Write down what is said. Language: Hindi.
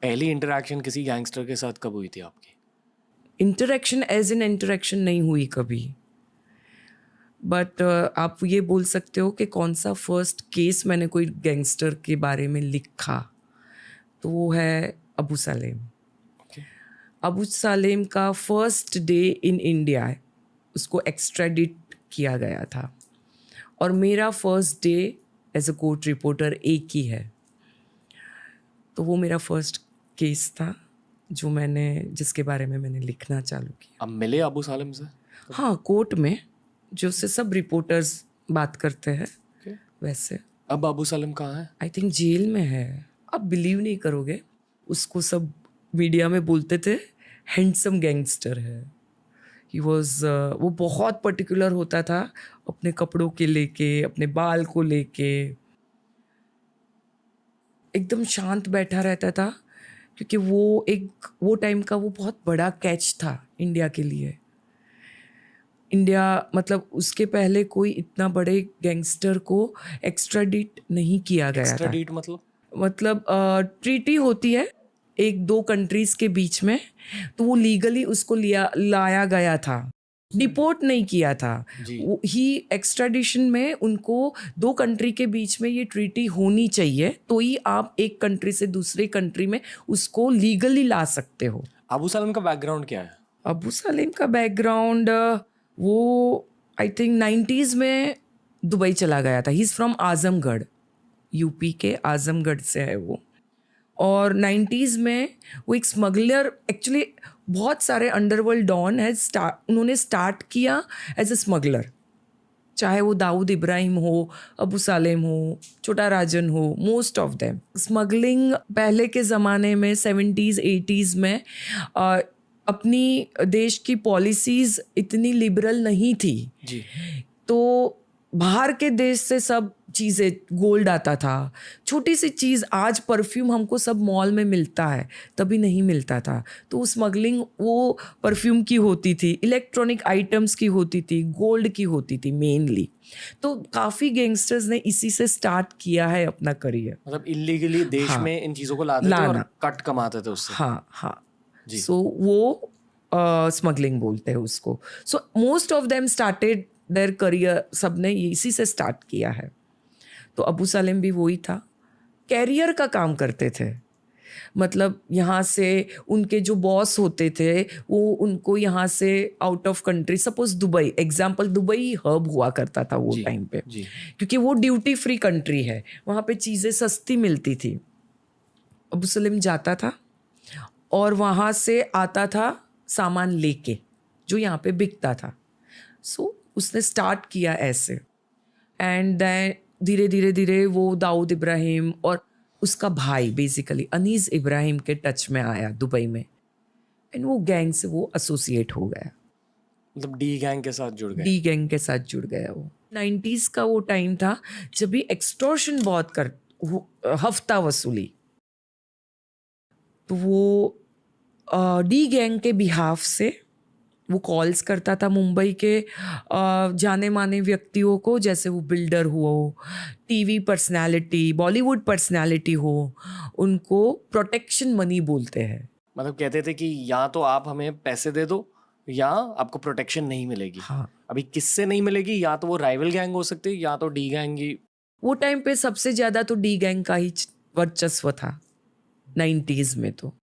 पहली इंटरेक्शन किसी गैंगस्टर के साथ कब हुई थी आपकी? इंटरेक्शन एज इन इंटरेक्शन नहीं हुई कभी, बट आप ये बोल सकते हो कि कौन सा फर्स्ट केस मैंने कोई गैंगस्टर के बारे में लिखा, तो वो है अबू सालेम। Okay. अबू सालेम का फर्स्ट डे इन इंडिया उसको एक्स्ट्राडिट किया गया था, और मेरा first day as a court reporter एक ही है। तो वो मेरा फर्स्ट केस था जिसके बारे में मैंने लिखना चालू किया। अब मिले अबू सालेम से? हाँ, कोर्ट में जो से सब रिपोर्टर्स बात करते हैं Okay. वैसे। अब अबू सालेम कहाँ है? आई थिंक जेल में है। आप बिलीव नहीं करोगे, उसको सब मीडिया में बोलते थे हैंडसम गैंगस्टर है। ही वॉज वो बहुत पर्टिकुलर होता था अपने कपड़ों के लेके, अपने बाल को लेके, एकदम शांत बैठा रहता था, क्योंकि वो टाइम का वो बहुत बड़ा कैच था इंडिया के लिए। इंडिया मतलब उसके पहले कोई इतना बड़े गैंगस्टर को एक्स्ट्राडिट नहीं किया गया था। एक्स्ट्राडिट मतलब ट्रीटी होती है एक दो कंट्रीज के बीच में, तो वो लीगली उसको लाया गया था, डिपोर्ट नहीं किया था। ही एक्स्ट्राडिशन में उनको दो कंट्री के बीच में ये ट्रीटी होनी चाहिए, तो ही आप एक कंट्री से दूसरे कंट्री में उसको लीगली ला सकते हो। अबू सालेम का बैकग्राउंड क्या है? अबू सालेम का बैकग्राउंड वो आई थिंक 90s में दुबई चला गया था। He is from Azamgarh, UP के आजमगढ़ से है वो। और 90s में वो एक स्मगलर, एक्चुअली बहुत सारे अंडरवर्ल्ड डॉन उन्होंने स्टार्ट किया एज अ स्मगलर, चाहे वो दाऊद इब्राहिम हो, अबू सालेम हो, छोटा राजन हो, मोस्ट ऑफ देम। स्मगलिंग पहले के ज़माने में 70s 80s में अपनी देश की पॉलिसीज़ इतनी लिबरल नहीं थी जी। तो बाहर के देश से सब चीज़ें, गोल्ड आता था, छोटी सी चीज़, आज परफ्यूम हमको सब मॉल में मिलता है, तभी नहीं मिलता था। तो स्मगलिंग वो परफ्यूम की होती थी, इलेक्ट्रॉनिक आइटम्स की होती थी, गोल्ड की होती थी मेनली। तो काफ़ी गैंगस्टर्स ने इसी से स्टार्ट किया है अपना करियर। मतलब इलीगली देश हाँ, में इन चीज़ों को लाते थे और कट कमाते थे उससे। हाँ। सो वो स्मगलिंग बोलते हैं उसको। So most of them started their career, सब ने इसी से स्टार्ट किया है। तो अबू सालेम भी वही था, कैरियर का काम करते थे। मतलब यहाँ से उनके जो बॉस होते थे वो उनको यहाँ से out of country, suppose Dubai, example Dubai hub हुआ करता था वो टाइम पे, क्योंकि वो ड्यूटी फ्री कंट्री है, वहाँ पे चीज़ें सस्ती मिलती थी। अबू सलेम जाता था और वहाँ से आता था सामान लेके जो यहाँ पे बिकता था। सो उसने स्टार्ट किया ऐसे, एंड देन धीरे धीरे वो दाऊद इब्राहिम और उसका भाई बेसिकली अनीस इब्राहिम के टच में आया दुबई में, एंड वो गैंग से वो एसोसिएट हो गया। मतलब डी गैंग के साथ जुड़ गए। डी गैंग के साथ जुड़ गया वो। 90s का वो टाइम था जब भी एक्सटॉर्शन बहुत हफ्ता वसूली, तो वो डी गैंग के बिहाफ से वो कॉल्स करता था मुंबई के जाने माने व्यक्तियों को, जैसे वो बिल्डर हो, टीवी पर्सनालिटी, बॉलीवुड पर्सनालिटी हो, उनको प्रोटेक्शन मनी बोलते हैं। मतलब कहते थे कि या तो आप हमें पैसे दे दो या आपको प्रोटेक्शन नहीं मिलेगी। हाँ। अभी किससे नहीं मिलेगी? या तो वो राइवल गैंग हो सकती है या तो डी गैंग ही। वो टाइम पे सबसे ज़्यादा तो डी गैंग का ही वर्चस्व था 90s में। तो